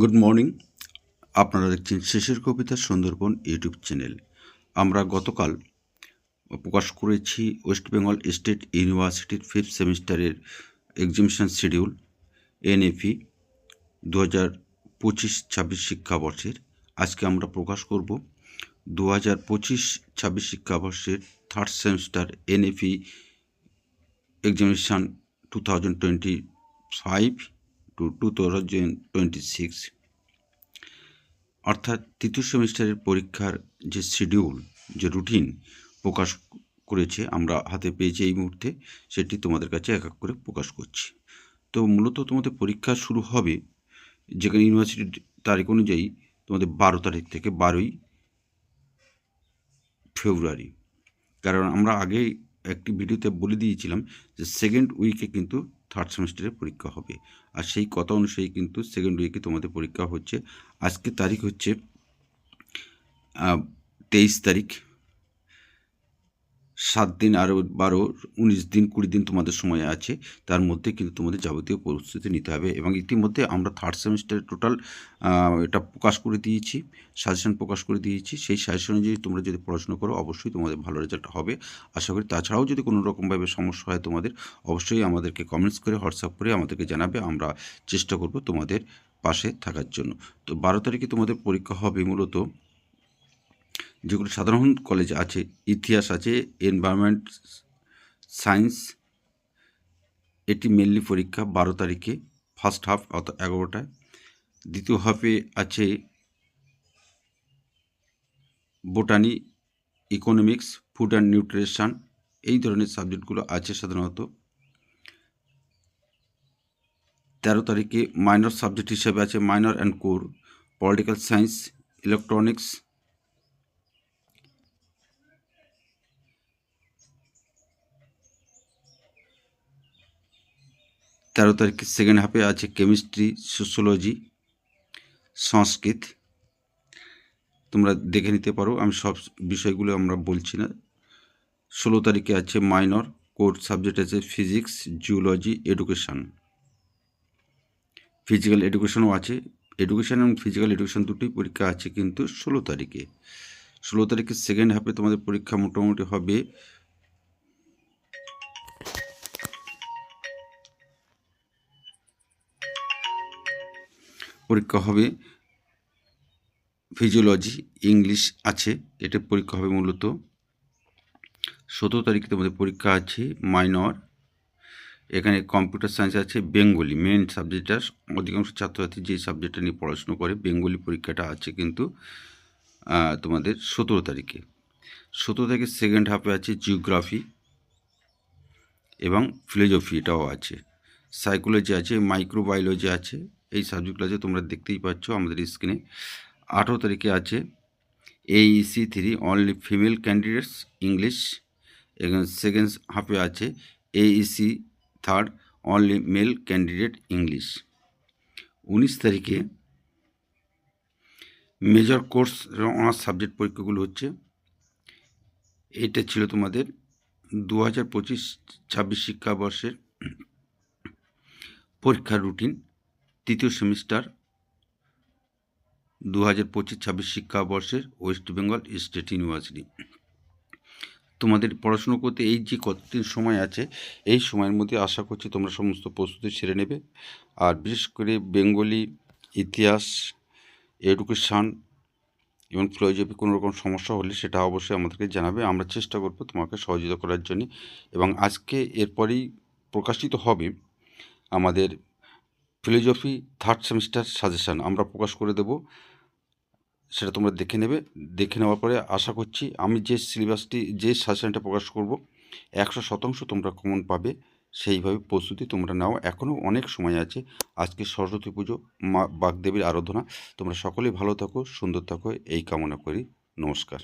Good morning. আপনারা দেখছেন শেষের কবিতা সুন্দরবন ইউটিউব চ্যানেল। আমরা গতকাল প্রকাশ করেছি ওয়েস্ট বেঙ্গল স্টেট ইউনিভার্সিটির 5th সেমিস্টারের এক্সামিনেশন শিডিউল এনএফি 2025-26 শিক্ষাবর্ষের। আজকে আমরা প্রকাশ করব 2025-26 শিক্ষাবর্ষের 3rd সেমিস্টার এনএফি এক্সামিনেশন 2025 to 2026, অর্থাৎ তৃতীয় সেমিস্টারের পরীক্ষার যে শিডিউল, যে রুটিন প্রকাশ করেছে আমরা হাতে পেয়েছি এই মুহূর্তে, সেটি তোমাদের কাছে এক এক করে প্রকাশ করছি। তো মূলত তোমাদের পরীক্ষা শুরু হবে যেখানে ইউনিভার্সিটির তারিখ অনুযায়ী তোমাদের 12 তারিখ থেকে 12ই ফেব্রুয়ারি। কারণ আমরা আগে একটি ভিডিওতে বলে দিয়েছিলাম যে সেকেন্ড উইকে কিন্তু 3rd সেমিস্টারের পরীক্ষা হবে, আর সেই কথা অনুযায়ী কিন্তু সেকেন্ড উইকে তোমাদের পরীক্ষা হচ্ছে। আজকে তারিখ হচ্ছে 23 তারিখ। 7 দিন, আরও 12, 19 দিন, 20 দিন তোমাদের সময় আছে। তার মধ্যে কিন্তু তোমাদের যাবতীয় প্রস্তুতি নিতে হবে। এবং ইতিমধ্যে আমরা 3rd সেমিস্টারের টোটাল এটা প্রকাশ করে দিয়েছি, সাজেশন প্রকাশ করে দিয়েছি। সেই সাজেশন অনুযায়ী তোমরা যদি পড়াশোনা করো অবশ্যই তোমাদের ভালো রেজাল্ট হবে আশা করি। তাছাড়াও যদি কোনো রকমভাবে সমস্যা হয় তোমাদের, অবশ্যই আমাদেরকে কমেন্টস করে হোয়াটসঅ্যাপ করে আমাদেরকে জানাবে। আমরা চেষ্টা করব তোমাদের পাশে থাকার জন্য। তো 12 তারিখে তোমাদের পরীক্ষা হবে মূলত যেগুলো সাধারণ কলেজ আছে, ইতিহাস আছে, এনভায়রনমেন্ট সায়েন্স, এটি মেনলি পরীক্ষা 12 তারিখে ফার্স্ট হাফ অর্থাৎ 11টায়। দ্বিতীয় হাফে আছে botany, economics, food and nutrition, এই ধরনের সাবজেক্টগুলো আছে সাধারণত। 13 তারিখে মাইনর সাবজেক্ট হিসেবে আছে minor and core, political science, electronics. 13 তারিখে সেকেন্ড হাফে আছে কেমিস্ট্রি, সোশ্যোলজি, সংস্কৃত। তোমরা দেখে নিতে পারো, আমি সব বিষয়গুলো আমরা বলছি না। 16 তারিখে আছে মাইনর, কোর সাবজেক্ট আছে ফিজিক্স, জিওলজি, এডুকেশন। ফিজিক্যাল এডুকেশনও আছে। এডুকেশন এবং ফিজিক্যাল এডুকেশন দুটোই পরীক্ষা আছে কিন্তু 16 তারিখে। 16 তারিখে সেকেন্ড হাফে তোমাদের পরীক্ষা মোটামুটি হবে ফিজিওলজি, ইংলিশ আছে, এটা পরীক্ষা হবে মূলত। 17 তারিখে তোমাদের পরীক্ষা আছে মাইনর, এখানে কম্পিউটার সায়েন্স আছে, বেঙ্গলি মেন সাবজেক্টটা। অধিকাংশ ছাত্রছাত্রী যে সাবজেক্টটা নিয়ে পড়াশুনো করে, বেঙ্গলি পরীক্ষাটা আছে কিন্তু তোমাদের 17 তারিখে। 17 তারিখে সেকেন্ড হাফে আছে জিওগ্রাফি এবং ফিলোজফি, এটাও আছে। সাইকোলজি আছে, মাইক্রোবায়োলজি আছে, এই সাবজেক্টগুলো আছে, তোমরা দেখতেই পাচ্ছ আমাদের স্ক্রিনে। 18 তারিখে আছে AEC 3 only female candidates English, এখানে সেকেন্ড হাফে আছে AEC 3 only male candidate English. 19 তারিখে মেজর কোর্স এবং অনার্স সাবজেক্ট পরীক্ষাগুলো হচ্ছে। এটা ছিল তোমাদের 2025-26 শিক্ষাবর্ষের পরীক্ষার রুটিন, তৃতীয় সেমিস্টার 2025-26 শিক্ষাবর্ষের ওয়েস্ট বেঙ্গল স্টেট ইউনিভার্সিটি। তোমাদের পড়াশুনো করতে এই যে কতদিন সময় আছে, এই সময়ের মধ্যে আশা করছি তোমরা সমস্ত প্রস্তুতি সেরে নেবে। আর বিশেষ করে বেঙ্গলি, ইতিহাস, এডুকেশান এবং ফিলোজফি কোনো রকম সমস্যা হলে সেটা অবশ্যই আমাদেরকে জানাবে, আমরা চেষ্টা করব তোমাকে সহযোগিতা করার জন্য। এবং আজকে এরপরেই প্রকাশিত হবে আমাদের ফিলোজফি 3rd সেমিস্টার সাজেশান, আমরা প্রকাশ করে দেব, সেটা তোমরা দেখে নেবে। দেখে নেওয়ার পরে আশা করছি আমি যে সিলেবাসটি, যে সাজেশানটা প্রকাশ করব 100% তোমরা কমন পাবে। সেইভাবে প্রস্তুতি তোমরা নাও, এখনও অনেক সময় আছে। আজকে সরস্বতী পুজো, মা বাগদেবীর আরাধনা। তোমরা সকলেই ভালো থাকো, সুন্দর থাকো, এই কামনা করি। নমস্কার।